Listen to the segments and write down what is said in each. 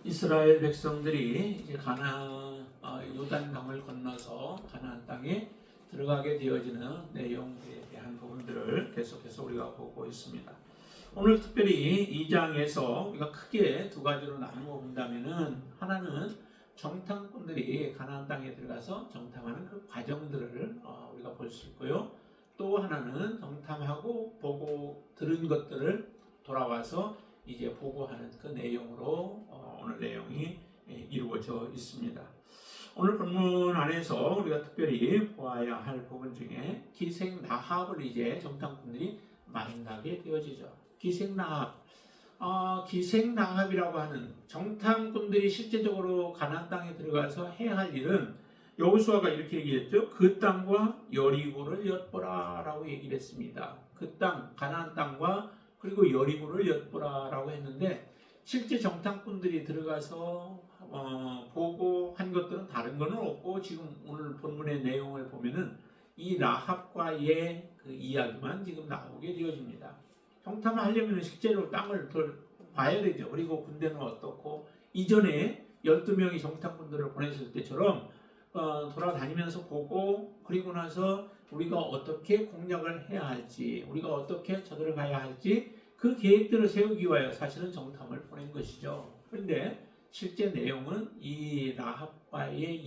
이스라엘 백성들이 이제 요단강을 건너서 가나안 땅에 들어가게 되어지는 내용에 대한 부분들을 계속해서 우리가 보고 있습니다. 오늘 특별히 2장에서 우리가 크게 두 가지로 나누어 본다면은, 하나는 정탐꾼들이 가나안 땅에 들어가서 정탐하는 그 과정들을 우리가 볼 수 있고요. 또 하나는 정탐하고 보고 들은 것들을 돌아와서 이제 보고하는 그 내용으로 오늘 내용이 이루어져 있습니다. 오늘 본문 안에서 우리가 특별히 보아야 할 부분 중에 기생 라합을 이제 정탐꾼들이 만나게 되어지죠. 기생 라합, 기생 라합이라고 하는 정탐꾼들이 실제적으로 가나안 땅에 들어가서 해야 할 일은, 여호수아가 이렇게 얘기했죠. 그 땅과 여리고를 엿보라라고 얘기를 했습니다. 그 땅, 가나안 땅과 그리고 여리고를 엿보라라고 했는데, 실제 정탐꾼들이 들어가서 보고 한 것들은 다른 거는 없고, 지금 오늘 본문의 내용을 보면은 이 라합과의 그 이야기만 지금 나오게 되어집니다. 정탐을 하려면 실제로 땅을 봐야 되죠. 그리고 군대는 어떻고, 이전에 12명이 정탐꾼들을 보냈을 때처럼 돌아다니면서 보고, 그리고 나서 우리가 어떻게 공략을 해야 할지, 우리가 어떻게 쳐들어가야 할지 그 계획들을 세우기 위하여 사실은 정탐을 보낸 것이죠. 그런데 실제 내용은 이 라합의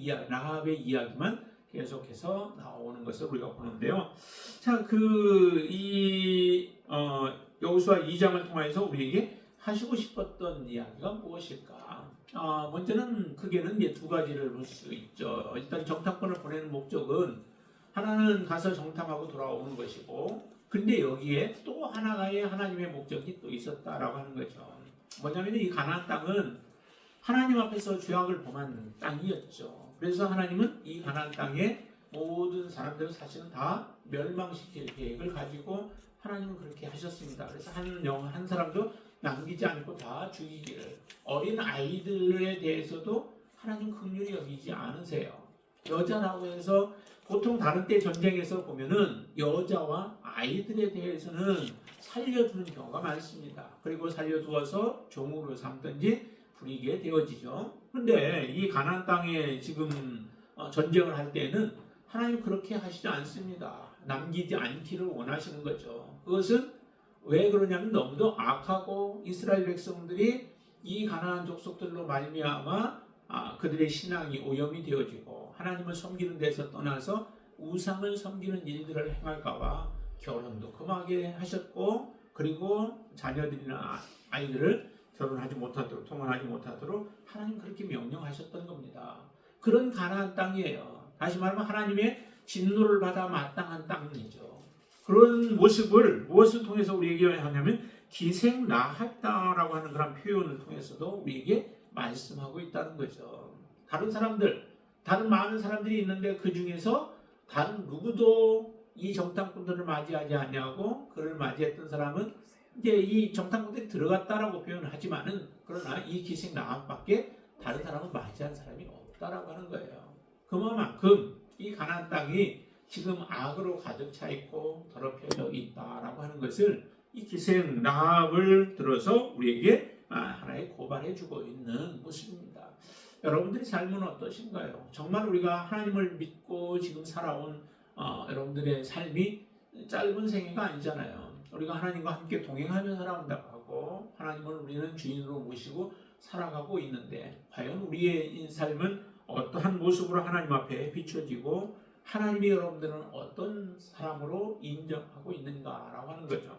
이야기만 계속해서 나오는 것을 우리가 보는데요. 자, 여호수아 2장을 통해서 우리에게 하시고 싶었던 이야기가 무엇일까? 먼저는 크게는 이제 두 가지를 볼 수 있죠. 일단 정탐꾼을 보내는 목적은, 하나는 가서 정탐하고 돌아오는 것이고, 근데 여기에 또 하나의 하나님의 목적이 또 있었다라고 하는 거죠. 뭐냐면 이 가나안 땅은 하나님 앞에서 죄악을 범한 땅이었죠. 그래서 하나님은 이 가나안 땅에 모든 사람들을 사실은 다 멸망시킬 계획을 가지고 하나님은 그렇게 하셨습니다. 그래서 한 사람도 남기지 않고 다 죽이기를. 어린 아이들에 대해서도 하나님 긍휼히 여기지 않으세요. 여자라고 해서 보통 다른 때 전쟁에서 보면은 여자와 아이들에 대해서는 살려두는 경우가 많습니다. 그리고 살려두어서 종으로 삼든지 부리게 되어지죠. 그런데 이 가나안 땅에 지금 전쟁을 할 때는 하나님 그렇게 하시지 않습니다. 남기지 않기를 원하시는 거죠. 그것은 왜 그러냐면, 너무도 악하고 이스라엘 백성들이 이 가나안 족속들로 말미암아 그들의 신앙이 오염이 되어지고 하나님을 섬기는 데서 떠나서 우상을 섬기는 일들을 행할까봐 결혼도 금하게 하셨고, 그리고 자녀들이나 아이들을 결혼하지 못하도록, 통혼하지 못하도록 하나님 그렇게 명령하셨던 겁니다. 그런 가나안 땅이에요. 다시 말하면 하나님의 진노를 받아 마땅한 땅이죠. 그런 무엇을 통해서 우리에게 하냐면 기생 라합다라고 하는 그런 표현을 통해서도 우리에게 말씀하고 있다는 거죠. 다른 많은 사람들이 있는데 그 중에서 다른 누구도 이 정탐꾼들을 맞이하지 아니하고, 그를 맞이했던 사람은 이제 이 정탐꾼들이 들어갔다라고 표현을 하지만은, 그러나 이 기생 라합밖에 다른 사람은 맞이한 사람이 없다라고 하는 거예요. 그만큼 이 가나안 땅이 지금 악으로 가득 차 있고 더럽혀져 있다라고 하는 것을 이 기생 라합을 들어서 우리에게 하나의 고발해주고 있는 모습입니다. 여러분들의 삶은 어떠신가요? 정말 우리가 하나님을 믿고 지금 살아온 여러분들의 삶이 짧은 생애가 아니잖아요. 우리가 하나님과 함께 동행하며 살아온다고 하고, 하나님을 우리는 주인으로 모시고 살아가고 있는데, 과연 우리의 삶은 어떠한 모습으로 하나님 앞에 비춰지고 하나님이 여러분들은 어떤 사람으로 인정하고 있는가라고 하는 거죠.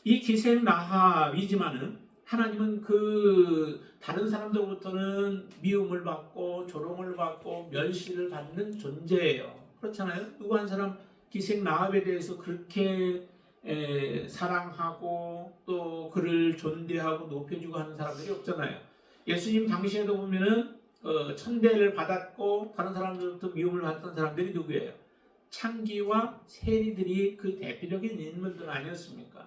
이 기생 라합이지만은 하나님은 그 다른 사람들로부터는 미움을 받고 조롱을 받고 멸시를 받는 존재예요. 그렇잖아요. 누구 한 사람 기생 라합에 대해서 그렇게 사랑하고 또 그를 존대하고 높여주고 하는 사람들이 없잖아요. 예수님 당시에도 보면은 천대를 받았고 다른 사람들부터 미움을 받던 사람들이 누구예요? 창기와 세리들이 그 대표적인 인물들 아니었습니까?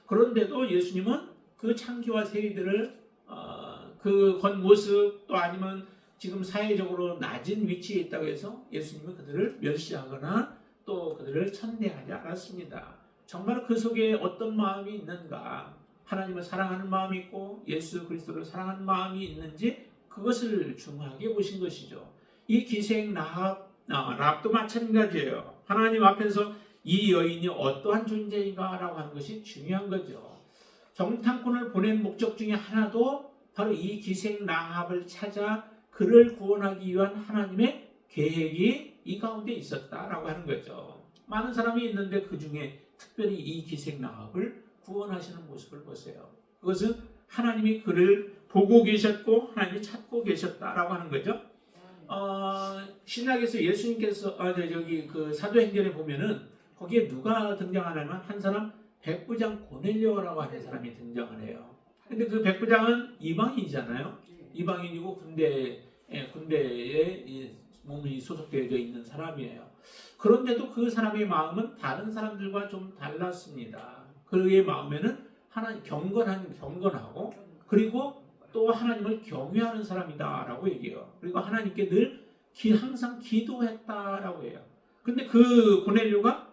그런데도 예수님은 그 창기와 세리들을 그 겉모습, 또 아니면 지금 사회적으로 낮은 위치에 있다고 해서 예수님은 그들을 멸시하거나 또 그들을 천대하지 않았습니다. 정말 그 속에 어떤 마음이 있는가, 하나님을 사랑하는 마음이 있고 예수 그리스도를 사랑하는 마음이 있는지, 그것을 중요하게 보신 것이죠. 이 기생 라합도 마찬가지예요. 하나님 앞에서 이 여인이 어떠한 존재인가라고 하는 것이 중요한 거죠. 정탐꾼을 보낸 목적 중에 하나도 바로 이 기생 라합을 찾아 그를 구원하기 위한 하나님의 계획이 이 가운데 있었다라고 하는 거죠. 많은 사람이 있는데 그 중에 특별히 이 기생 라합을 구원하시는 모습을 보세요. 그것은 하나님이 그를 보고 계셨고 하나님이 찾고 계셨다라고 하는 거죠. 신약에서 예수님께서 여기 그 사도행전에 보면은 거기에 누가 등장하냐면 한 사람 백부장 고넬료라고 하는 사람이 등장을 해요. 근데 그 백부장은 이방인이잖아요. 이방인이고 군대에 몸이 소속되어 있는 사람이에요. 그런데도 그 사람의 마음은 다른 사람들과 좀 달랐습니다. 그의 마음에는 하나님 경건하고 그리고 또 하나님을 경외하는 사람이다라고 얘기해요. 그리고 하나님께 늘 항상 기도했다라고 해요. 근데 그 고넬료가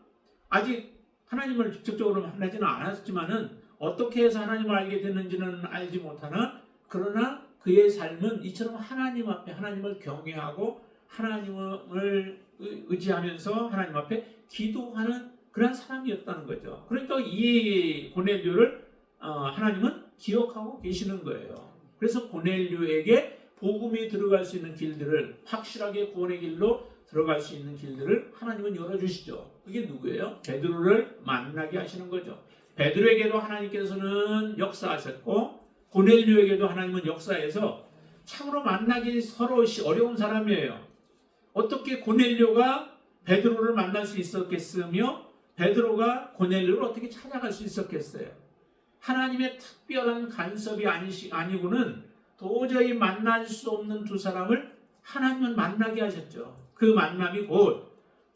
아직 하나님을 직접적으로 만나지는 않았지만은 어떻게 해서 하나님을 알게 됐는지는 알지 못하나 그러나 그의 삶은 이처럼 하나님 앞에 하나님을 경외하고 하나님을 의지하면서 하나님 앞에 기도하는 그런 사람이었다는 거죠. 그러니까 이 고넬료를 하나님은 기억하고 계시는 거예요. 그래서 고넬료에게 복음이 들어갈 수 있는 길들을 확실하게 구원의 길로 들어갈 수 있는 길들을 하나님은 열어주시죠. 그게 누구예요? 베드로를 만나게 하시는 거죠. 베드로에게도 하나님께서는 역사하셨고 고넬료에게도 하나님은 역사해서 참으로 만나기 서로 어려운 사람이에요. 어떻게 고넬료가 베드로를 만날 수 있었겠으며 베드로가 고넬료를 어떻게 찾아갈 수 있었겠어요? 하나님의 특별한 간섭이 아니고는 도저히 만날 수 없는 두 사람을 하나님은 만나게 하셨죠. 그 만남이 곧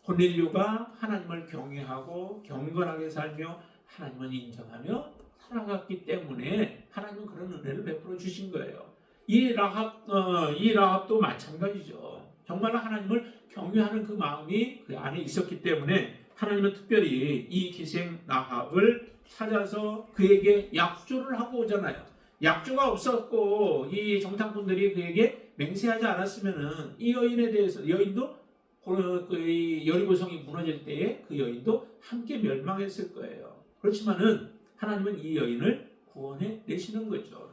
고넬료가 하나님을 경외하고 경건하게 살며 하나님을 인정하며 살아갔기 때문에 하나님은 그런 은혜를 베풀어 주신 거예요. 이 라합도 마찬가지죠. 정말 하나님을 경외하는 그 마음이 그 안에 있었기 때문에 하나님은 특별히 이 기생 라합을 찾아서 그에게 약조를 하고 오잖아요. 약조가 없었고 이 정탐꾼들이 그에게 맹세하지 않았으면은 이 여인에 대해서 여인도 그 여리고성이 무너질 때에 그 여인도 함께 멸망했을 거예요. 그렇지만은 하나님은 이 여인을 구원해 내시는 거죠.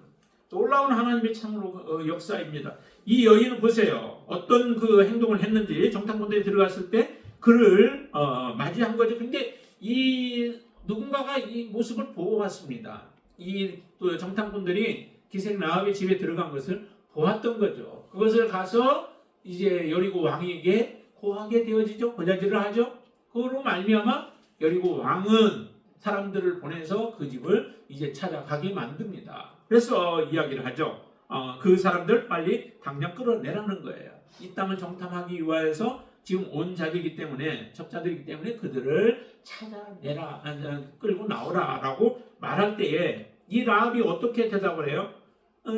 놀라운 하나님의 참으로 역사입니다. 이 여인은 보세요. 어떤 그 행동을 했는지 정탐꾼들이 들어갔을 때 그를 맞이한 거죠. 근데 이 누군가가 이 모습을 보고 왔습니다. 이 또 정탐꾼들이 기생 라합의 집에 들어간 것을 보았던 거죠. 그것을 가서 이제 여리고 왕에게 고하게 되어지죠. 고자질을 하죠. 그로 말미암아 여리고 왕은 사람들을 보내서 그 집을 이제 찾아가게 만듭니다. 그래서 이야기를 하죠. 그 사람들 빨리 당장 끌어내라는 거예요. 이 땅을 정탐하기 위해서 지금 온 자들이기 때문에 적자들이기 때문에 그들을 찾아내라, 끌고 나오라라고 말할 때에 이 라합이 어떻게 대답을 해요?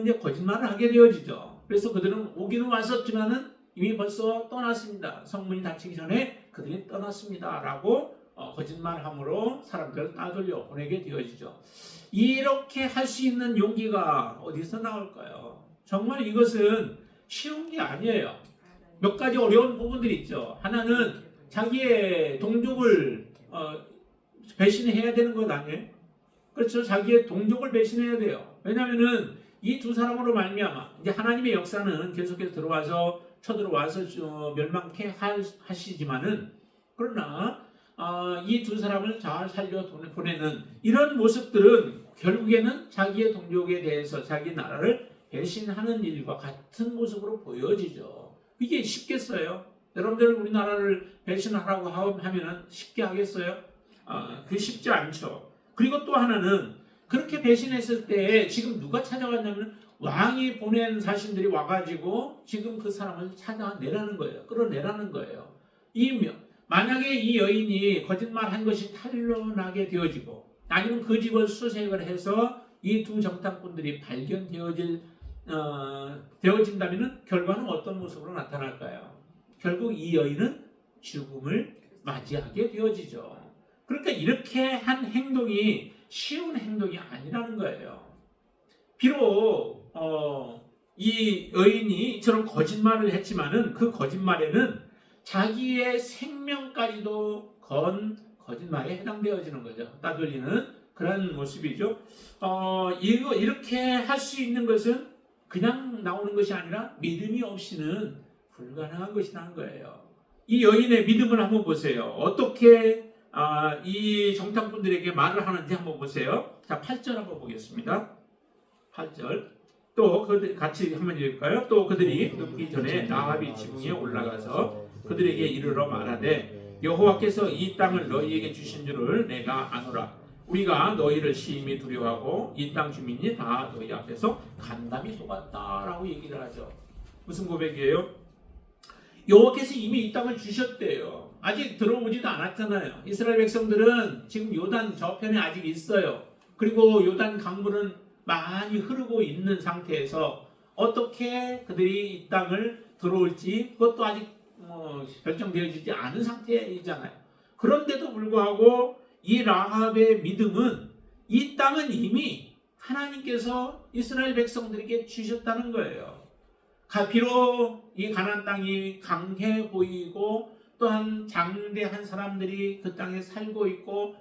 이제 거짓말을 하게 되어지죠. 그래서 그들은 오기는 왔었지만은 이미 벌써 떠났습니다. 성문이 닫히기 전에 그들이 떠났습니다라고 거짓말함으로 사람들을 따돌려 보내게 되어지죠. 이렇게 할 수 있는 용기가 어디서 나올까요? 정말 이것은 쉬운 게 아니에요. 몇 가지 어려운 부분들이 있죠. 하나는 자기의 동족을 배신해야 되는 것 아니에요? 그렇죠. 자기의 동족을 배신해야 돼요. 왜냐하면은 이 두 사람으로 말미암아 이제 하나님의 역사는 계속해서 쳐들어와서 멸망케 하시지만은 그러나 이 두 사람을 잘 살려 보내는 이런 모습들은 결국에는 자기의 동족에 대해서 자기 나라를 배신하는 일과 같은 모습으로 보여지죠. 이게 쉽겠어요? 여러분들 우리나라를 배신하라고 하면은 쉽게 하겠어요? 그게 쉽지 않죠. 그리고 또 하나는 그렇게 배신했을 때 지금 누가 찾아왔냐면 왕이 보낸 사신들이 와가지고 지금 그 사람을 찾아내라는 거예요. 끌어내라는 거예요. 만약에 이 여인이 거짓말한 것이 탄로나게 되어지고 아니면 그 집을 수색을 해서 이 두 정탐꾼들이 되어진다면 결과는 어떤 모습으로 나타날까요? 결국 이 여인은 죽음을 맞이하게 되어지죠. 그러니까 이렇게 한 행동이 쉬운 행동이 아니라는 거예요. 비록 이 여인이 이처럼 거짓말을 했지만은 그 거짓말에는 자기의 생명까지도 건 거짓말에 해당되어지는 거죠. 따돌리는 그런 모습이죠. 이거 이렇게 할 수 있는 것은 그냥 나오는 것이 아니라 믿음이 없이는 불가능한 것이라는 거예요. 이 여인의 믿음을 한번 보세요. 어떻게 이 정탐꾼들에게 말을 하는지 한번 보세요. 자, 8절 한번 보겠습니다. 8절. 또 같이 한번 읽을까요? 또 그들이 눕기 전에 라합이 지붕에 올라가서 그들에게 이르러 말하되 여호와께서 이 땅을 너희에게 주신 줄을 내가 아노라. 우리가 너희를 심히 두려워하고 이 땅 주민이 다 너희 앞에서 간담이 속았다라고 얘기를 하죠. 무슨 고백이에요? 여호와께서 이미 이 땅을 주셨대요. 아직 들어오지도 않았잖아요. 이스라엘 백성들은 지금 요단 저편에 아직 있어요. 그리고 요단 강물은 많이 흐르고 있는 상태에서 어떻게 그들이 이 땅을 들어올지 그것도 아직 결정되어지지 않은 상태이잖아요. 그런데도 불구하고 이 라합의 믿음은 이 땅은 이미 하나님께서 이스라엘 백성들에게 주셨다는 거예요. 비록 이 가나안 땅이 강해 보이고 또한 장대한 사람들이 그 땅에 살고 있고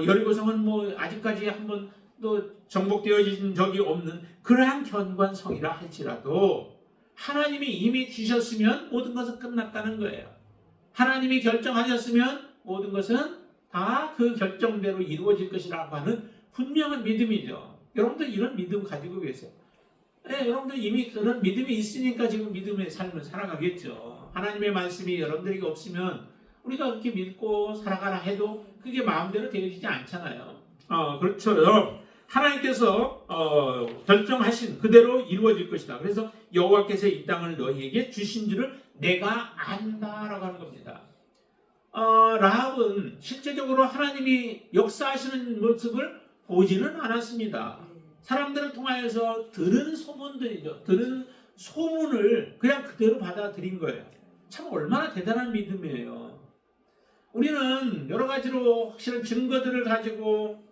여리고성은 아직까지 한번 또 정복되어진 적이 없는 그러한 견고한성이라 할지라도 하나님이 이미 주셨으면 모든 것은 끝났다는 거예요. 하나님이 결정하셨으면 모든 것은 다 그 결정대로 이루어질 것이라고 하는 분명한 믿음이죠. 여러분들 이런 믿음 가지고 계세요. 네, 여러분들 이미 그런 믿음이 있으니까 지금 믿음의 삶을 살아가겠죠. 하나님의 말씀이 여러분들에게 없으면 우리가 그렇게 믿고 살아가라 해도 그게 마음대로 되어지지 않잖아요. 그렇죠. 하나님께서 결정하신 그대로 이루어질 것이다. 그래서 여호와께서 이 땅을 너희에게 주신 줄을 내가 안다라고 하는 겁니다. 라합은 실제적으로 하나님이 역사하시는 모습을 보지는 않았습니다. 사람들을 통하여서 들은 소문들이죠. 들은 소문을 그냥 그대로 받아들인 거예요. 참 얼마나 대단한 믿음이에요. 우리는 여러 가지로 확실한 증거들을 가지고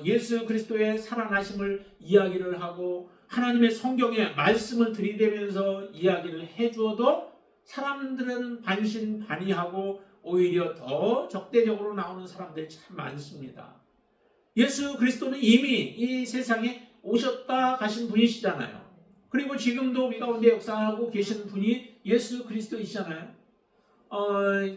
예수 그리스도의 살아나심을 이야기를 하고 하나님의 성경의 말씀을 들이대면서 이야기를 해주어도 사람들은 반신반의하고 오히려 더 적대적으로 나오는 사람들이 참 많습니다. 예수 그리스도는 이미 이 세상에 오셨다 가신 분이시잖아요. 그리고 지금도 우리 가운데 역사하고 계신 분이 예수 그리스도이시잖아요.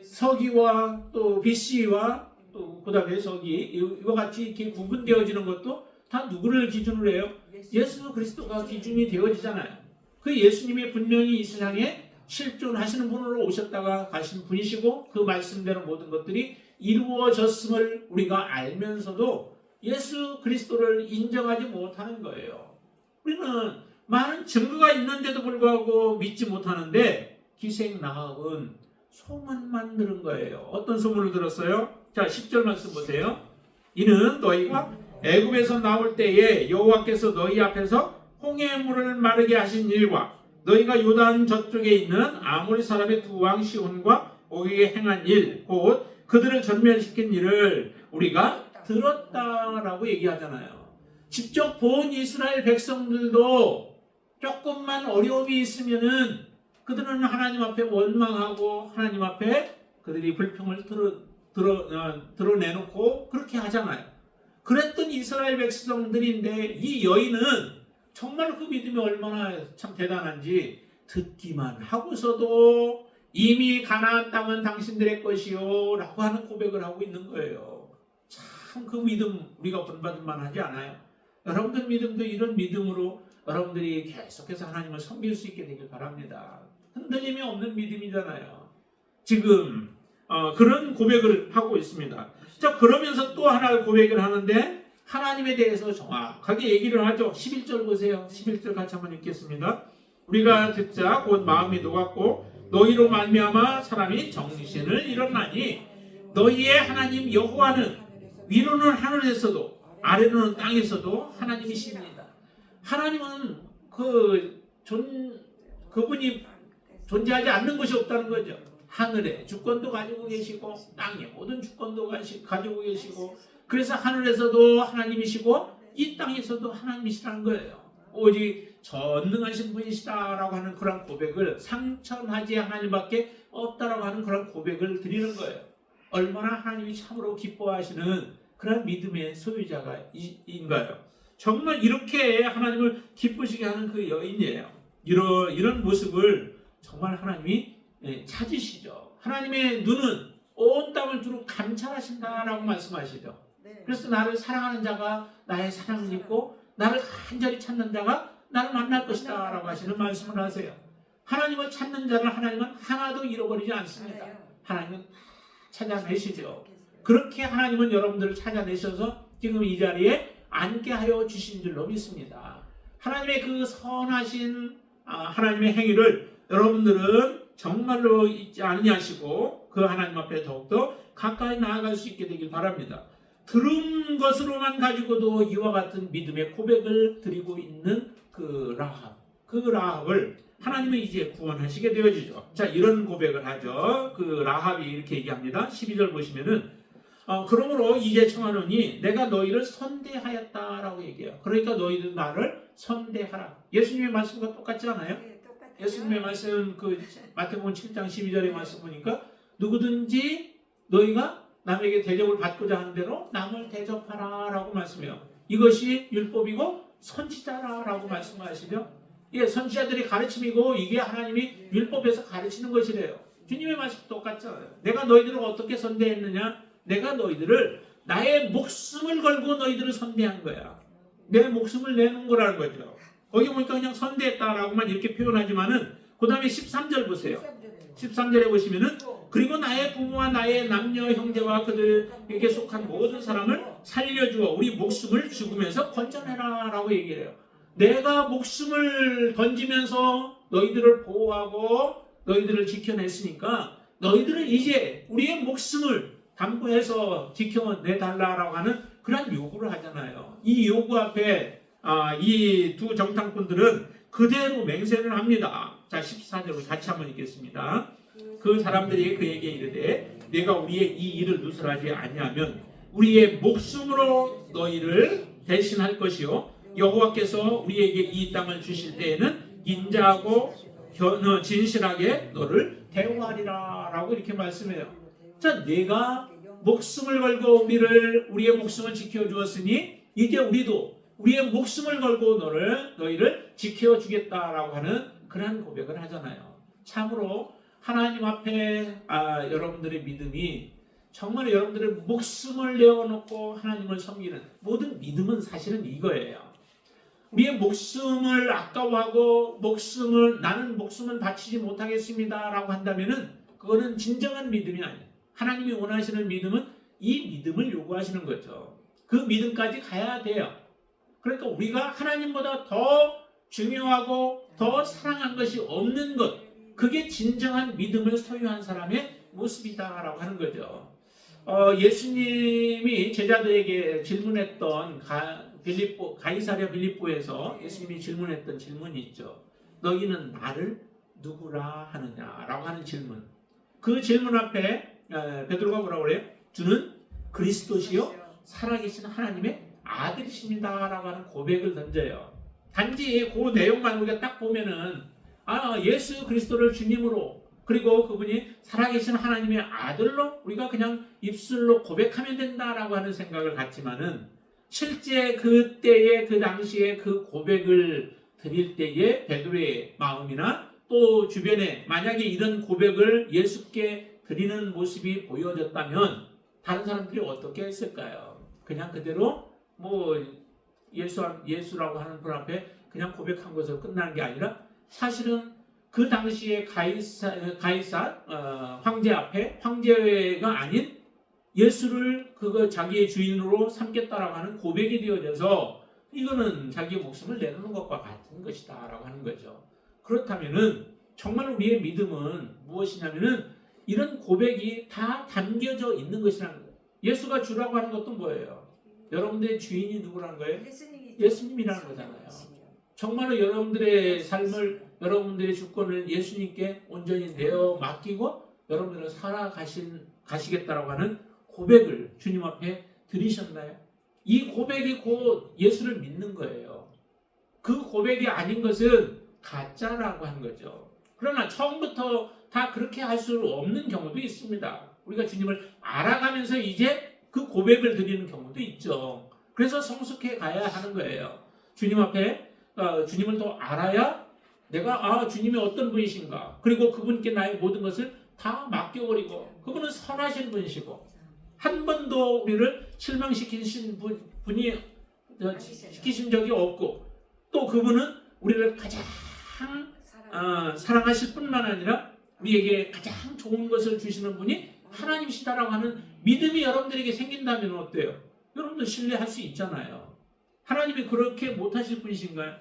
서기와 또 BC와 또 그 다음에 서기 이와 같이 이렇게 구분되어지는 것도 다 누구를 기준으로 해요? 예수 그리스도가 기준이 되어지잖아요. 그 예수님이 분명히 이 세상에 실존하시는 분으로 오셨다가 가신 분이시고 그 말씀대로 모든 것들이 이루어졌음을 우리가 알면서도 예수 그리스도를 인정하지 못하는 거예요. 우리는 많은 증거가 있는데도 불구하고 믿지 못하는데 기생 라합은 소문만 들은 거예요. 어떤 소문을 들었어요? 자, 10절 말씀 보세요. 이는 너희가 애굽에서 나올 때에 여호와께서 너희 앞에서 홍해물을 마르게 하신 일과 너희가 요단 저쪽에 있는 아모리 사람의 두 왕 시온과 오기에 행한 일, 곧 그들을 전멸시킨 일을 우리가 들었다라고 얘기하잖아요. 직접 본 이스라엘 백성들도 조금만 어려움이 있으면은 그들은 하나님 앞에 원망하고 하나님 앞에 그들이 불평을 드러내놓고 그렇게 하잖아요. 그랬던 이스라엘 백성들인데 이 여인은 정말 그 믿음이 얼마나 참 대단한지 듣기만 하고서도 이미 가나안 땅은 당신들의 것이요 라고 하는 고백을 하고 있는 거예요. 참 그 믿음 우리가 본받을 만하지 않아요? 여러분들 믿음도 이런 믿음으로 여러분들이 계속해서 하나님을 섬길 수 있게 되길 바랍니다. 흔들림이 없는 믿음이잖아요. 지금 그런 고백을 하고 있습니다. 자, 그러면서 또 하나 고백을 하는데 하나님에 대해서 정확하게 얘기를 하죠. 11절 보세요. 11절 같이 한번 읽겠습니다. 우리가 듣자 곧 마음이 녹았고 너희로 말미암아 사람이 정신을 잃었나니 너희의 하나님 여호와는 위로는 하늘에서도 아래로는 땅에서도 하나님이십니다. 하나님은 그분이 존재하지 않는 것이 없다는 거죠. 하늘에 주권도 가지고 계시고 땅에 모든 주권도 가지고 계시고 그래서 하늘에서도 하나님이시고 이 땅에서도 하나님이시라는 거예요. 오직 전능하신 분이시다라고 하는 그런 고백을 상천하지 하나님밖에 없다라고 하는 그런 고백을 드리는 거예요. 얼마나 하나님이 참으로 기뻐하시는 그런 믿음의 소유자가인가요? 정말 이렇게 하나님을 기쁘시게 하는 그 여인이에요. 이런 모습을 정말 하나님이 찾으시죠. 하나님의 눈은 온 땅을 두루 감찰하신다라고 말씀하시죠. 그래서 나를 사랑하는 자가 나의 사랑을 입고 나를 간절히 찾는 자가 나를 만날 것이다 라고 하시는 말씀을 하세요. 하나님을 찾는 자를 하나님은 하나도 잃어버리지 않습니다. 하나님은 찾아내시죠. 그렇게 하나님은 여러분들을 찾아내셔서 지금 이 자리에 앉게 하여 주신 줄로 믿습니다. 하나님의 그 선하신 하나님의 행위를 여러분들은 정말로 잊지 않으시고 그 하나님 앞에 더욱더 가까이 나아갈 수 있게 되길 바랍니다. 들은 것으로만 가지고도 이와 같은 믿음의 고백을 드리고 있는 그 라합을 하나님은 이제 구원하시게 되어지죠. 자, 이런 고백을 하죠. 그 라합이 이렇게 얘기합니다. 12절 보시면은 그러므로 이제 청하노니 내가 너희를 선대하였다라고 얘기해요. 그러니까 너희들 나를 선대하라. 예수님의 말씀과 똑같지 않아요? 네, 똑같아요. 예수님의 말씀 그 마태복음 7장 12절의 말씀 보니까 누구든지 너희가 남에게 대접을 받고자 하는 대로 남을 대접하라 라고 말씀해요. 이것이 율법이고 선지자라고 말씀하시죠. 예, 선지자들이 가르침이고 이게 하나님이 율법에서 가르치는 것이래요. 주님의 말씀 똑같잖아요. 내가 너희들을 어떻게 선대했느냐? 내가 너희들을 나의 목숨을 걸고 너희들을 선대한 거야. 내 목숨을 내놓은 거라는 거죠. 거기 보니까 그냥 선대했다라고만 이렇게 표현하지만은 그 다음에 13절 보세요. 13절에 보시면은 그리고 나의 부모와 나의 남녀 형제와 그들에게 속한 모든 사람을 살려주어 우리 목숨을 죽으면서 건져내라 라고 얘기해요. 내가 목숨을 던지면서 너희들을 보호하고 너희들을 지켜냈으니까 너희들은 이제 우리의 목숨을 담보해서 지켜내달라고 하는 그런 요구를 하잖아요. 이 요구 앞에 이 두 정탐꾼들은 그대로 맹세를 합니다. 자, 14절로 같이 한번 읽겠습니다. 그 사람들이 그에게 이르되 내가 우리의 이 일을 누설하지 아니하면 우리의 목숨으로 너희를 대신할 것이요 여호와께서 우리에게 이 땅을 주실 때에는 인자하고 진실하게 너를 대우하리라 라고 이렇게 말씀해요. 자, 내가 목숨을 걸고 우리의 목숨을 지켜주었으니 이제 우리도 우리의 목숨을 걸고 너희를 지켜주겠다라고 하는 그런 고백을 하잖아요. 참으로 하나님 앞에 여러분들의 믿음이 정말 여러분들의 목숨을 내어놓고 하나님을 섬기는 모든 믿음은 사실은 이거예요. 우리의 목숨을 아까워하고 나는 목숨을 바치지 못하겠습니다 라고 한다면은 그거는 진정한 믿음이 아니에요. 하나님이 원하시는 믿음은 이 믿음을 요구하시는 거죠. 그 믿음까지 가야 돼요. 그러니까 우리가 하나님보다 더 중요하고 더 사랑한 것이 없는 것, 그게 진정한 믿음을 소유한 사람의 모습이다라고 하는 거죠. 예수님이 제자들에게 질문했던 가이사랴 빌립보에서 예수님이 질문했던 질문이 있죠. 너희는 나를 누구라 하느냐라고 하는 질문. 그 질문 앞에 베드로가 뭐라고 그래요? 주는 그리스도시요 살아계신 하나님의 아들이십니다라고 하는 고백을 던져요. 단지 그 내용만 우리가 딱 보면은 예수 그리스도를 주님으로 그리고 그분이 살아계신 하나님의 아들로 우리가 그냥 입술로 고백하면 된다라고 하는 생각을 갖지만은 실제 그때의 그 당시에 그 고백을 드릴 때의 베드로의 마음이나 또 주변에 만약에 이런 고백을 예수께 드리는 모습이 보여졌다면 다른 사람들이 어떻게 했을까요? 그냥 그대로 예수라고 하는 분 앞에 그냥 고백한 것으로 끝나는 게 아니라 사실은 그 당시에 가이사 황제 앞에 황제가 아닌 예수를 자기의 주인으로 삼겠다라고 하는 고백이 되어져서 이거는 자기의 목숨을 내놓는 것과 같은 것이다라고 하는 거죠. 그렇다면은 정말 우리의 믿음은 무엇이냐면은 이런 고백이 다 담겨져 있는 것이라는 거예요. 예수가 주라고 하는 것도 뭐예요? 여러분들의 주인이 누구라는 거예요? 예수님이라는 거잖아요. 정말로 여러분들의 삶을 여러분들의 주권을 예수님께 온전히 내어 맡기고 여러분들을 살아가시겠다라고 하는 고백을 주님 앞에 드리셨나요? 이 고백이 곧 예수를 믿는 거예요. 그 고백이 아닌 것은 가짜라고 하는 거죠. 그러나 처음부터 다 그렇게 할 수 없는 경우도 있습니다. 우리가 주님을 알아가면서 이제 그 고백을 드리는 경우도 있죠. 그래서 성숙해 가야 하는 거예요. 주님 앞에 주님을 더 알아야 내가 주님이 어떤 분이신가, 그리고 그분께 나의 모든 것을 다 맡겨버리고, 그분은 선하신 분이시고 한 번도 우리를 실망시키신 분이 시키신 적이 없고, 또 그분은 우리를 가장 사랑하실 뿐만 아니라 우리에게 가장 좋은 것을 주시는 분이 하나님이시다라고 하는 믿음이 여러분들에게 생긴다면 어때요? 여러분들 신뢰할 수 있잖아요. 하나님이 그렇게 못하실 분이신가요?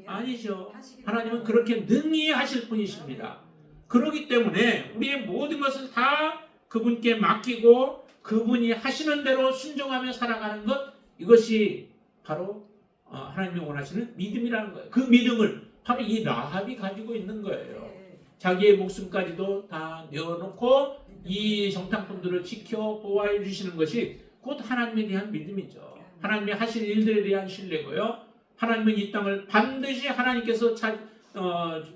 아니죠. 하나님은 그렇게 능히 하실 분이십니다. 그렇기 때문에 우리의 모든 것을 다 그분께 맡기고 그분이 하시는 대로 순종하며 살아가는 것, 이것이 바로 하나님이 원하시는 믿음이라는 거예요. 그 믿음을 바로 이 라합이 가지고 있는 거예요. 자기의 목숨까지도 다 내어놓고 이 정탐꾼들을 지켜 보호해 주시는 것이 곧 하나님에 대한 믿음이죠. 하나님이 하실 일들에 대한 신뢰고요. 하나님은 이 땅을 반드시 하나님께서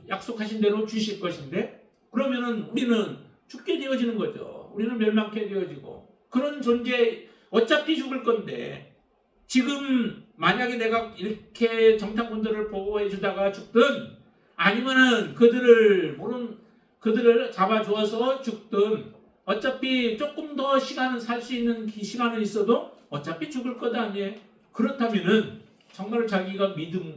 약속하신 대로 주실 것인데, 그러면은 우리는 죽게 되어지는 거죠. 우리는 멸망케 되어지고, 그런 존재, 어차피 죽을 건데 지금 만약에 내가 이렇게 정탐꾼들을 보호해 주다가 죽든, 아니면은 그들을 잡아주어서 죽든, 어차피 조금 더 시간은 살 수 있는 시간은 있어도 어차피 죽을 거다 아니에요. 그렇다면은 정말 자기가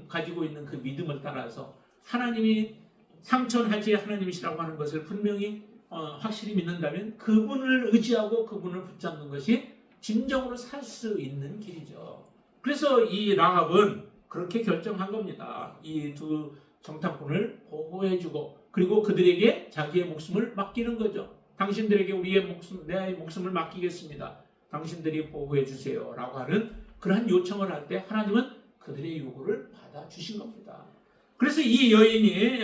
가지고 있는 그 믿음을 따라서 하나님이 상천하지 하나님이시라고 하는 것을 분명히 확실히 믿는다면 그분을 의지하고 그분을 붙잡는 것이 진정으로 살 수 있는 길이죠. 그래서 이 라합은 그렇게 결정한 겁니다. 이 두 정탐꾼을 보호해주고, 그리고 그들에게 자기의 목숨을 맡기는 거죠. 당신들에게 내 목숨을 맡기겠습니다. 당신들이 보호해 주세요 라고 하는 그러한 요청을 할 때 하나님은 그들의 요구를 받아주신 겁니다. 그래서 이 여인이,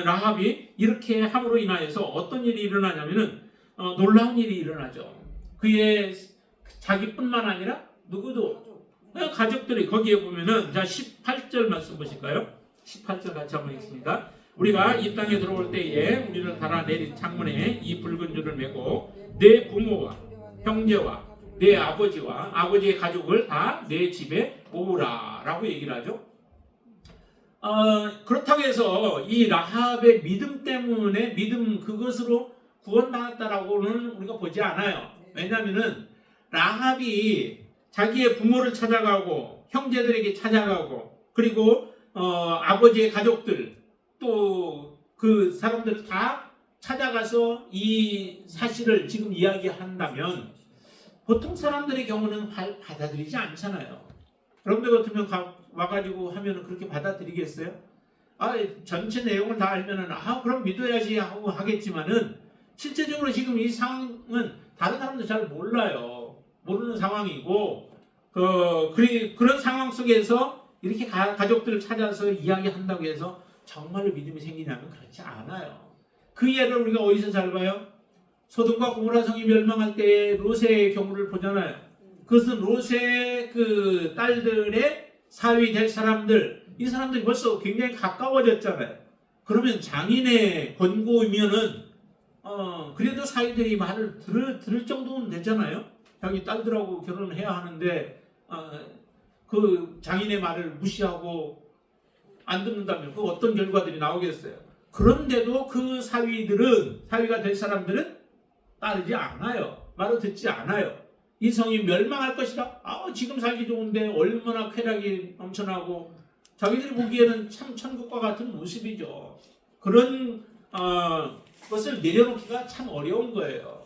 라합이 이렇게 함으로 인하여서 어떤 일이 일어나냐면은 놀라운 일이 일어나죠. 그의 자기뿐만 아니라 누구도, 가족들이, 거기에 보면은, 자 18절 말씀 보실까요? 18절 같이 한번 읽습니다. 우리가 이 땅에 들어올 때에 우리를 달아내린 창문에 이 붉은 줄을 메고 내 부모와 형제와 내 아버지와 아버지의 가족을 다 내 집에 모으라 라고 얘기를 하죠. 그렇다고 해서 이 라합의 믿음 때문에 그것으로 구원받았다라고는 우리가 보지 않아요. 왜냐하면은 라합이 자기의 부모를 찾아가고 형제들에게 찾아가고, 그리고 아버지의 가족들, 또 그 사람들 다 찾아가서 이 사실을 지금 이야기한다면 보통 사람들의 경우는 받아들이지 않잖아요. 여러분들 같으면 와가지고 하면은 그렇게 받아들이겠어요? 전체 내용을 다 알면은 그럼 믿어야지 하고 하겠지만은, 실제적으로 지금 이 상황은 다른 사람도 잘 몰라요. 모르는 상황이고, 그런 상황 속에서 이렇게 가족들을 찾아서 이야기한다고 해서 정말로 믿음이 생기냐면 그렇지 않아요. 그 예를 우리가 어디서 잘 봐요? 소돔과 고모라 성이 멸망할 때 롯의 경우를 보잖아요. 그것은 롯의 그 딸들의 사위 될 사람들, 이 사람들이 벌써 굉장히 가까워졌잖아요. 그러면 장인의 권고이면은 그래도 사위들이 말을 들을 정도는 되잖아요. 자기 딸들하고 결혼을 해야 하는데 그 장인의 말을 무시하고 안 듣는다면 그 어떤 결과들이 나오겠어요. 그런데도 그 사위가 될 사람들은 따르지 않아요. 말을 듣지 않아요. 이 성이 멸망할 것이라, 지금 살기 좋은데 얼마나 쾌락이 넘쳐나고 자기들이 보기에는 참 천국과 같은 모습이죠. 그런 것을 내려놓기가 참 어려운 거예요.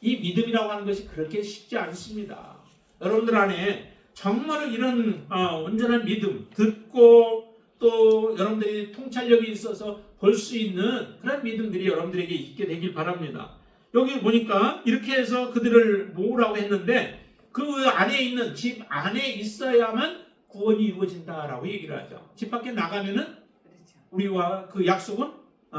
이 믿음이라고 하는 것이 그렇게 쉽지 않습니다. 여러분들 안에 정말로 이런 온전한 믿음, 듣고 또 여러분들이 통찰력이 있어서 볼 수 있는 그런 믿음들이 여러분들에게 있게 되길 바랍니다. 여기 보니까 이렇게 해서 그들을 모으라고 했는데 그 안에 있는, 집 안에 있어야만 구원이 이루어진다라고 얘기를 하죠. 집 밖에 나가면은 우리와 그 약속은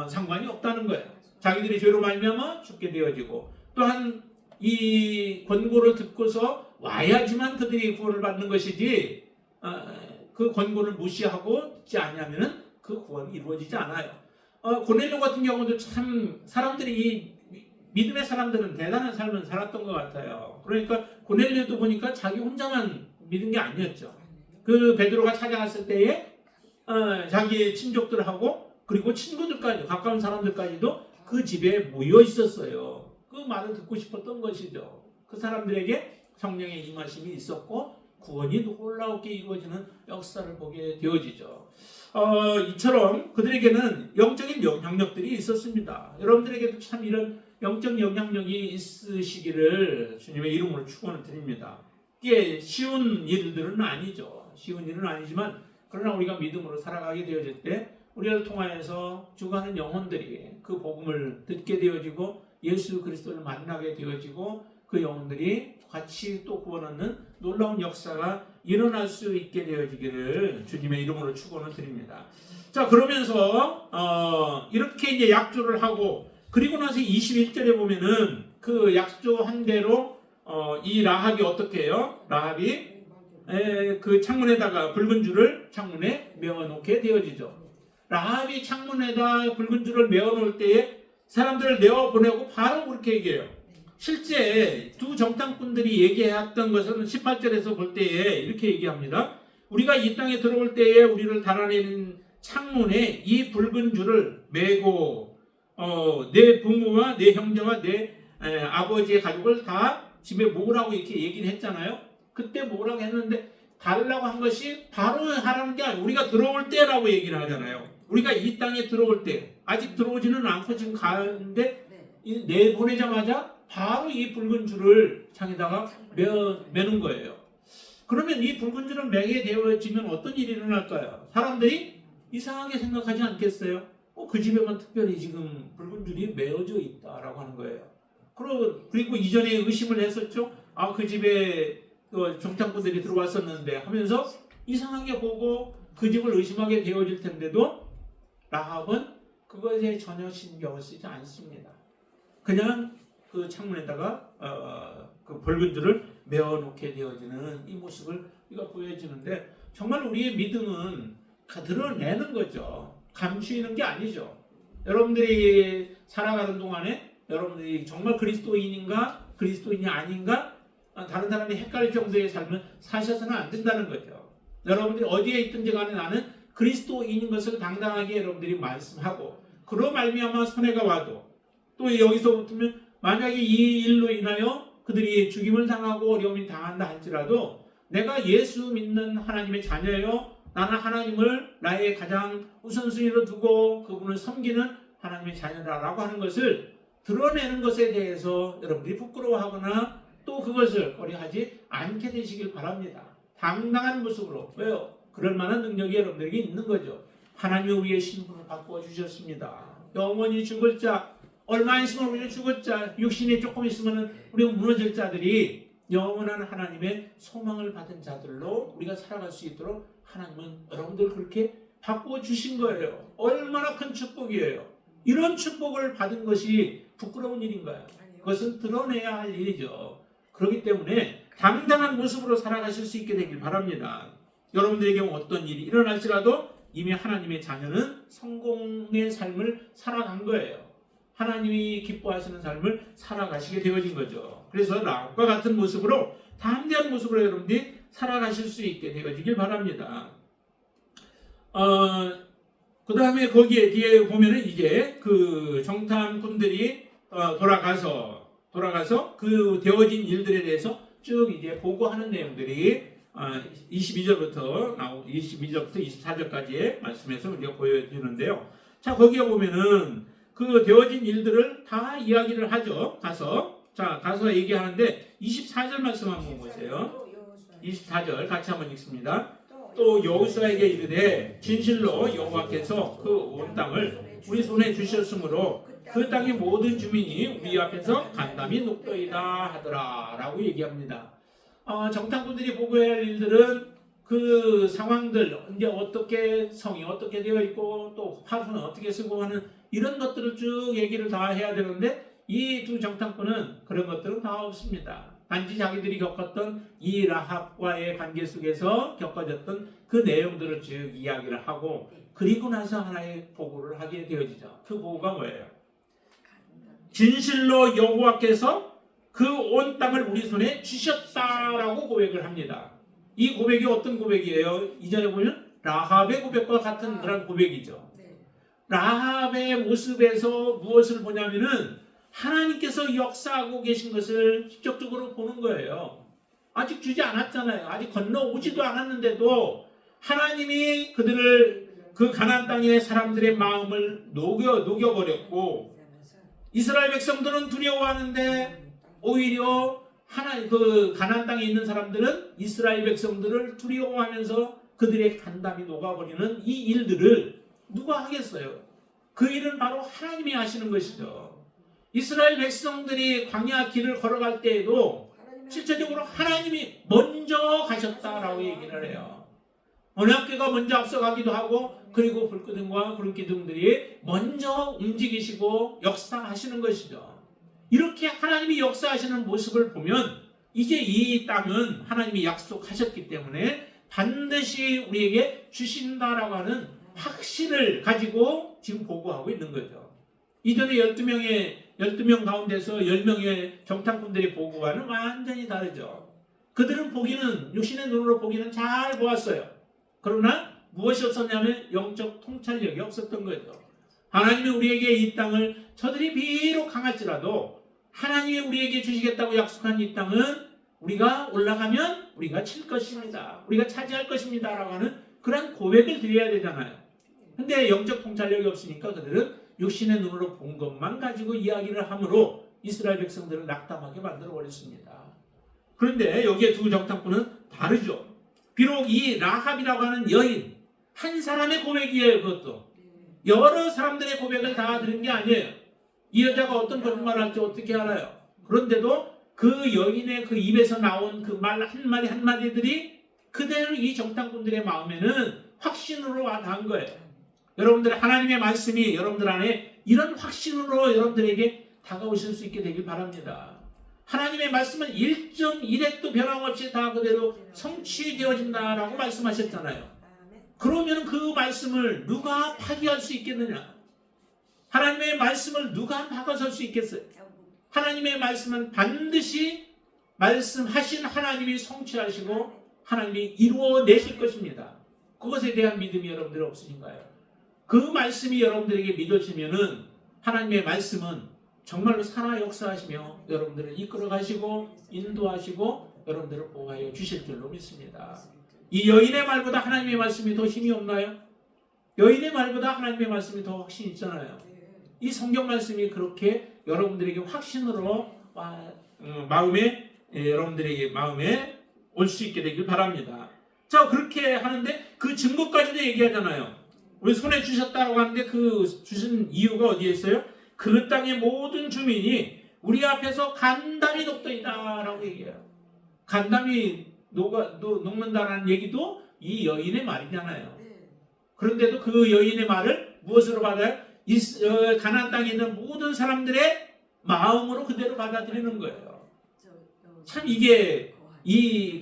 상관이 없다는 거예요. 자기들이 죄로 말미암아 죽게 되어지고, 또한 이 권고를 듣고서 와야지만 그들이 구원을 받는 것이지, 그 권고를 무시하고 듣지 않으면은 그 구원이 이루어지지 않아요. 고넬료 같은 경우도 참 사람들이 이 믿음의 사람들은 대단한 삶을 살았던 것 같아요. 그러니까 고넬료도 보니까 자기 혼자만 믿은 게 아니었죠. 그 베드로가 찾아갔을 때에 자기의 친족들하고 그리고 친구들까지 가까운 사람들까지도 그 집에 모여 있었어요. 그 말을 듣고 싶었던 것이죠. 그 사람들에게 성령의 임하심이 있었고 구원이 놀라우게 이루어지는 역사를 보게 되어지죠. 이처럼 그들에게는 영적인 영향력들이 있었습니다. 여러분들에게도 참 이런 영적 영향력이 있으시기를 주님의 이름으로 축원을 드립니다. 이게 쉬운 일들은 아니죠. 쉬운 일은 아니지만 그러나 우리가 믿음으로 살아가게 되어질 때 우리를 통하여서 죽어가는 영혼들이 그 복음을 듣게 되어지고 예수 그리스도를 만나게 되어지고 그 영혼들이 같이 또 구원 얻는 놀라운 역사가 일어날 수 있게 되어지기를 주님의 이름으로 축원을 드립니다. 자, 그러면서 이렇게 이제 약조를 하고 그리고 나서 21절에 보면은 그 약조한 대로 이 라합이 어떻게 해요? 라합이 그 창문에다가 붉은 줄을 창문에 메어놓게 되어지죠. 라합이 창문에다 붉은 줄을 메어놓을 때에 사람들을 내어보내고 바로 그렇게 얘기해요. 실제 두 정탐꾼들이 얘기했던 것은 18절에서 볼 때에 이렇게 얘기합니다. 우리가 이 땅에 들어올 때에 우리를 달아내는 창문에 이 붉은 줄을 메고 내 부모와 내 형제와 내 아버지의 가족을 다 집에 모으라고 이렇게 얘기를 했잖아요. 그때 모으라고 했는데 달라고 한 것이 바로 하라는 게 아니라 우리가 들어올 때라고 얘기를 하잖아요. 우리가 이 땅에 들어올 때 아직 들어오지는 않고 지금 가는데 내보내자마자 바로 이 붉은 줄을 창에다가 매는 거예요. 그러면 이 붉은 줄을 매게 되어지면 어떤 일이 일어날까요? 사람들이 이상하게 생각하지 않겠어요? 그 집에만 특별히 지금 붉은 줄이 매어져 있다라고 하는 거예요. 그리고 이전에 의심을 했었죠. 그 집에 정탐꾼들이 들어왔었는데 하면서 이상하게 보고 그 집을 의심하게 되어질 텐데도 라합은 그것에 전혀 신경을 쓰지 않습니다. 그냥 그 창문에다가 그 붉은 줄을 메어놓게 되어지는 이 모습을 우리가 보여지는데 정말 우리의 믿음은 드러내는 거죠. 감추이는 게 아니죠. 여러분들이 살아가는 동안에 여러분들이 정말 그리스도인인가 그리스도인이 아닌가 다른 사람이 헷갈릴 정도의 삶을 사셔서는 안 된다는 거죠. 여러분들이 어디에 있든지 간에 나는 그리스도인인 것을 당당하게 여러분들이 말씀하고 그로 말미암아 손해가 와도 또 여기서부터는 만약에 이 일로 인하여 그들이 죽임을 당하고 어려움이 당한다 할지라도 내가 예수 믿는 하나님의 자녀요 나는 하나님을 나의 가장 우선순위로 두고 그분을 섬기는 하나님의 자녀다라고 하는 것을 드러내는 것에 대해서 여러분들이 부끄러워하거나 또 그것을 꺼려하지 않게 되시길 바랍니다. 당당한 모습으로. 왜요? 그럴 만한 능력이 여러분들에게 있는 거죠. 하나님의 우리의 신분을 바꾸어 주셨습니다. 영원히 죽을 자, 얼마 있으면 우리는 죽을 자, 육신이 조금 있으면 우리가 무너질 자들이 영원한 하나님의 소망을 받은 자들로 우리가 살아갈 수 있도록 하나님은 여러분들 그렇게 바꾸어 주신 거예요. 얼마나 큰 축복이에요. 이런 축복을 받은 것이 부끄러운 일인가요? 그것은 드러내야 할 일이죠. 그렇기 때문에 당당한 모습으로 살아가실 수 있게 되길 바랍니다. 여러분들에게 어떤 일이 일어날지라도 이미 하나님의 자녀는 성공의 삶을 살아간 거예요. 하나님이 기뻐하시는 삶을 살아가시게 되어진 거죠. 그래서 라합과 같은 모습으로 담대한 모습으로 여러분들이 살아가실 수 있게 되어지길 바랍니다. 그 다음에 거기에 뒤에 보면은 이제 그 정탐꾼들이 돌아가서 그 되어진 일들에 대해서 쭉 이제 보고하는 내용들이 22절부터 24절까지의 말씀에서 우리가 보여주는데요. 자, 거기에 보면은 그 되어진 일들을 다 이야기를 하죠. 가서 얘기하는데 24절 말씀 한번 보세요. 24절 같이 한번 읽습니다. 또 여호수아에게 이르되 진실로 여호와께서 그 온 땅을 우리 손에 주셨으므로 그 땅의 모든 주민이 우리 앞에서 간담이 녹더이다 하더라 라고 얘기합니다. 정탐꾼들이 보고해야 할 일들은 그 상황들 이제 어떻게 성이 어떻게 되어 있고 또 파수는 어떻게 쓰고 하는 이런 것들을 쭉 얘기를 다 해야 되는데 이 두 정탐꾼은 그런 것들은 다 없습니다. 단지 자기들이 겪었던 이 라합과의 관계 속에서 겪어졌던 그 내용들을 쭉 이야기를 하고 그리고 나서 하나의 보고를 하게 되어지죠. 그 보고가 뭐예요? 진실로 여호와께서 그 온 땅을 우리 손에 주셨다라고 고백을 합니다. 이 고백이 어떤 고백이에요? 이전에 보면 라합의 고백과 같은 그런 고백이죠. 라합의 모습에서 무엇을 보냐면은 하나님께서 역사하고 계신 것을 직접적으로 보는 거예요. 아직 주지 않았잖아요. 아직 건너오지도 않았는데도 하나님이 그들을 그 가나안 땅의 사람들의 마음을 녹여버렸고 이스라엘 백성들은 두려워하는데 오히려 그 가나안 땅에 있는 사람들은 이스라엘 백성들을 두려워하면서 그들의 간담이 녹아버리는 이 일들을 누가 하겠어요? 그 일은 바로 하나님이 하시는 것이죠. 이스라엘 백성들이 광야 길을 걸어갈 때에도 실제적으로 하나님이 먼저 가셨다라고 얘기를 해요. 언약궤가 먼저 앞서가기도 하고 그리고 불기둥과 불기둥들이 먼저 움직이시고 역사하시는 것이죠. 이렇게 하나님이 역사하시는 모습을 보면 이제 이 땅은 하나님이 약속하셨기 때문에 반드시 우리에게 주신다라고 하는 확신을 가지고 지금 보고하고 있는 거죠. 이전에 12명 가운데서 10명의 정탐꾼들의 보고와는 완전히 다르죠. 그들은 보기는 육신의 눈으로 보기는 잘 보았어요. 그러나 무엇이 없었냐면 영적 통찰력이 없었던 거죠. 하나님이 우리에게 이 땅을 저들이 비록 강할지라도 하나님이 우리에게 주시겠다고 약속한 이 땅은 우리가 올라가면 우리가 칠 것입니다. 우리가 차지할 것입니다. 라고 하는 그런 고백을 드려야 되잖아요. 근데 영적 통찰력이 없으니까 그들은 육신의 눈으로 본 것만 가지고 이야기를 함으로 이스라엘 백성들을 낙담하게 만들어 버렸습니다. 그런데 여기에 두 정탐꾼은 다르죠. 비록 이 라합이라고 하는 여인 한 사람의 고백이에요. 그것도 여러 사람들의 고백을 다 들은 게 아니에요. 이 여자가 어떤 거짓말을 할지 어떻게 알아요? 그런데도 그 여인의 그 입에서 나온 그 말 한마디 한마디들이 그대로 이 정탐꾼들의 마음에는 확신으로 와닿은 거예요. 여러분들 하나님의 말씀이 여러분들 안에 이런 확신으로 여러분들에게 다가오실 수 있게 되길 바랍니다. 하나님의 말씀은 1.1핵도 변함없이 다 그대로 성취되어진다라고 말씀하셨잖아요. 그러면 그 말씀을 누가 파기할 수 있겠느냐? 하나님의 말씀을 누가 막아설 수 있겠어요? 하나님의 말씀은 반드시 말씀하신 하나님이 성취하시고 하나님이 이루어내실 것입니다. 그것에 대한 믿음이 여러분들 없으신가요? 그 말씀이 여러분들에게 믿어지면은 하나님의 말씀은 정말로 살아 역사하시며 여러분들을 이끌어 가시고 인도하시고 여러분들을 보호하여 주실 줄로 믿습니다. 이 여인의 말보다 하나님의 말씀이 더 힘이 없나요? 여인의 말보다 하나님의 말씀이 더 확신이 있잖아요. 이 성경 말씀이 그렇게 여러분들에게 확신으로 여러분들에게 마음에 올 수 있게 되길 바랍니다. 자, 그렇게 하는데 그 증거까지도 얘기하잖아요. 우리 손에 주셨다고 하는데 그 주신 이유가 어디에 있어요? 그 땅의 모든 주민이 우리 앞에서 간담이 녹더이다 라고 얘기해요. 간담이 녹는다라는 얘기도 이 여인의 말이잖아요. 그런데도 그 여인의 말을 무엇으로 받아요? 가나안 땅에 있는 모든 사람들의 마음으로 그대로 받아들이는 거예요. 참 이게 이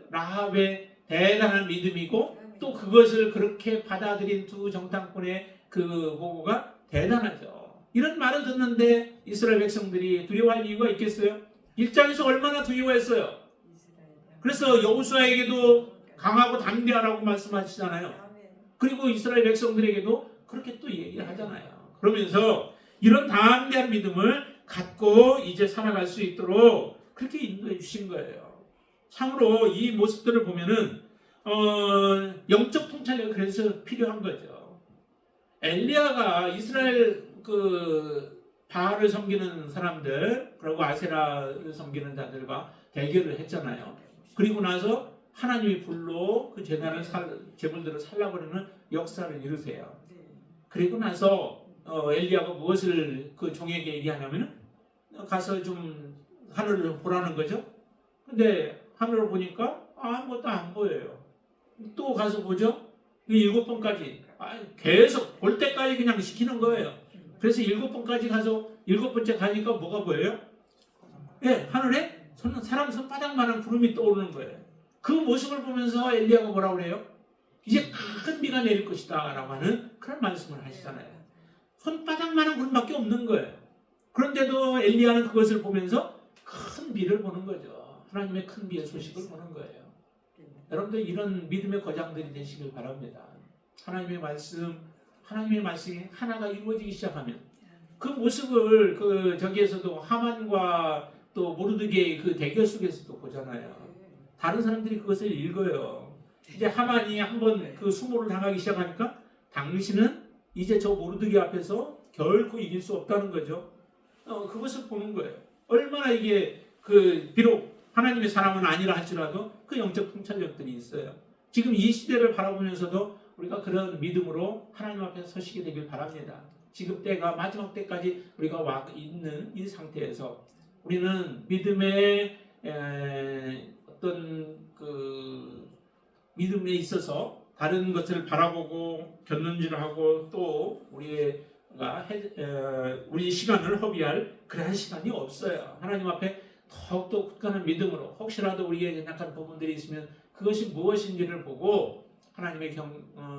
라합의 대단한 믿음이고 또 그것을 그렇게 받아들인 두 정탐꾼의 그 보고가 대단하죠. 이런 말을 듣는데 이스라엘 백성들이 두려워할 이유가 있겠어요? 1장에서 얼마나 두려워했어요. 그래서 여호수아에게도 강하고 담대하라고 말씀하시잖아요. 그리고 이스라엘 백성들에게도 그렇게 또 얘기를 하잖아요. 그러면서 이런 담대한 믿음을 갖고 이제 살아갈 수 있도록 그렇게 인도해 주신 거예요. 참으로 이 모습들을 보면은 영적 통찰력이 그래서 필요한 거죠. 엘리야가 이스라엘 바알을 섬기는 사람들 그리고 아세라를 섬기는 자들과 대결을 했잖아요. 그리고 나서 하나님이 불로 그 제물들을 살라버리는 역사를 이루세요. 그리고 나서 엘리야가 무엇을 그 종에게 얘기하냐면 가서 좀 하늘을 보라는 거죠. 근데 하늘을 보니까 아무것도 안 보여요. 또 가서 보죠. 7번까지 계속 볼 때까지 그냥 시키는 거예요. 그래서 7번까지 가서 7번째 가니까 뭐가 보여요? 네, 하늘에 사람 손바닥만한 구름이 떠오르는 거예요. 그 모습을 보면서 엘리야가 뭐라고 그래요? 이제 큰 비가 내릴 것이다 라고 하는 그런 말씀을 하시잖아요. 손바닥만한 구름밖에 없는 거예요. 그런데도 엘리야는 그것을 보면서 큰 비를 보는 거죠. 하나님의 큰 비의 소식을 보는 거예요. 여러분들 이런 믿음의 거장들이 되시길 바랍니다. 하나님의 말씀이 하나가 이루어지기 시작하면 그 모습을 저기에서도 하만과 또 모르드게의 그 대결 속에서도 보잖아요. 다른 사람들이 그것을 읽어요. 이제 하만이 한번 그 수모를 당하기 시작하니까 당신은 이제 저 모르드게 앞에서 결코 이길 수 없다는 거죠. 그것을 보는 거예요. 얼마나 이게 비록 하나님의 사람은 아니라 할지라도 그 영적 통찰력들이 있어요. 지금 이 시대를 바라보면서도 우리가 그런 믿음으로 하나님 앞에 서시게 되길 바랍니다. 지금 때가 마지막 때까지 우리가 와 있는 이 상태에서 우리는 믿음의 어떤 믿음에 있어서 다른 것을 바라보고 견눈질을 하고 또 우리 시간을 허비할 그러한 시간이 없어요. 하나님 앞에 더욱더 굳건한 믿음으로 혹시라도 우리에게 약한 부분들이 있으면 그것이 무엇인지를 보고 하나님의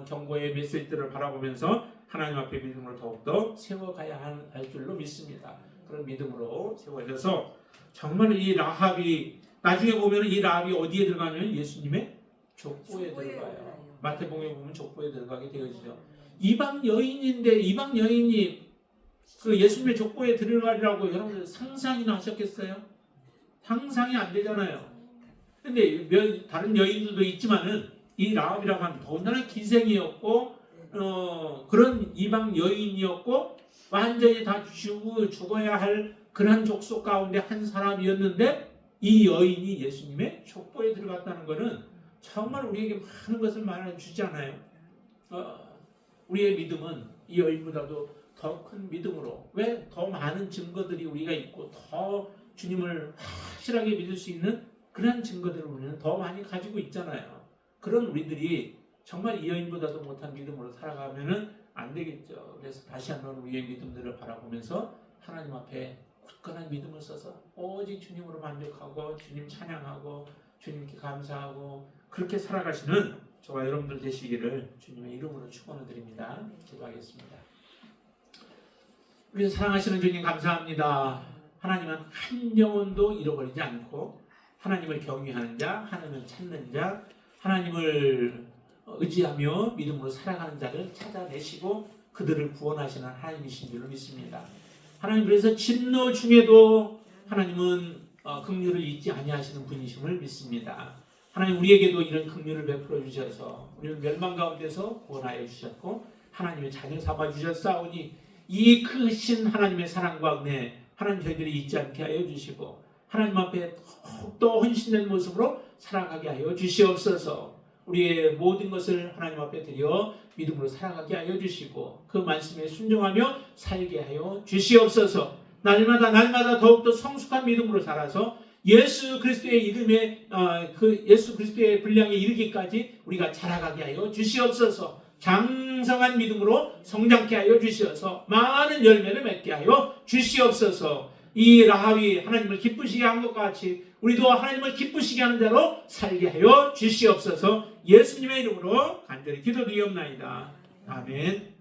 경고의 메시지들을 바라보면서 하나님 앞에 믿음을 더욱더 세워가야 할 줄로 믿습니다. 그런 믿음으로 세워져서 정말 이 라합이 나중에 보면 이 라합이 어디에 들어가면 예수님의 족보에 들어가요. 마태복음에 보면 족보에 들어가게 되어지죠. 이방 여인인데 이방 여인이 그 예수님의 족보에 들어가리라고 여러분들 상상이나 하셨겠어요? 상상이 안 되잖아요. 근데 다른 여인들도 있지만은 이 라합이라고 하면 더군다나 기생이었고 그런 이방 여인이었고 완전히 다 죽어야 할 그런 족속 가운데 한 사람이었는데 이 여인이 예수님의 족보에 들어갔다는 것은 정말 우리에게 많은 것을 말해주잖아요. 우리의 믿음은 이 여인보다도 더 큰 믿음으로 왜 더 많은 증거들이 우리가 있고 더 주님을 확실하게 믿을 수 있는 그런 증거들을 우리는 더 많이 가지고 있잖아요. 그런 우리들이 정말 이 여인보다도 못한 믿음으로 살아가면은 안 되겠죠. 그래서 다시 한번 우리의 믿음들을 바라보면서 하나님 앞에 굳건한 믿음을 써서 오직 주님으로 만족하고 주님 찬양하고 주님께 감사하고 그렇게 살아가시는 저와 여러분들 되시기를 주님의 이름으로 축원을 드립니다. 기도하겠습니다. 우리 사랑하시는 주님 감사합니다. 하나님은 한 영혼도 잃어버리지 않고 하나님을 경외하는 자, 하나님을 찾는 자, 하나님을 의지하며 믿음으로 살아가는 자를 찾아내시고 그들을 구원하시는 하나님이신 줄로 믿습니다. 하나님 그래서 진노 중에도 하나님은 긍휼을 잊지 아니하시는 분이심을 믿습니다. 하나님 우리에게도 이런 긍휼을 베풀어 주셔서 우리는 멸망 가운데서 구원하여 주셨고 하나님의 자녀 삼아 주셨사오니 이 크신 하나님의 사랑과 은혜 하나님 저희들이 잊지 않게 하여 주시고 하나님 앞에 더욱더 헌신된 모습으로 살아가게 하여 주시옵소서. 우리의 모든 것을 하나님 앞에 드려 믿음으로 살아가게 하여 주시고 그 말씀에 순종하며 살게 하여 주시옵소서. 날마다 더욱더 성숙한 믿음으로 살아서 예수 그리스도의 이름에 예수 그리스도의 분량에 이르기까지 우리가 자라가게 하여 주시옵소서. 장성한 믿음으로 성장케 하여 주시어서 많은 열매를 맺게 하여 주시옵소서. 이 라합이 하나님을 기쁘시게 한 것 같이 우리도 하나님을 기쁘시게 하는 대로 살게 하여 주시옵소서. 예수님의 이름으로 간절히 기도드리옵나이다. 아멘.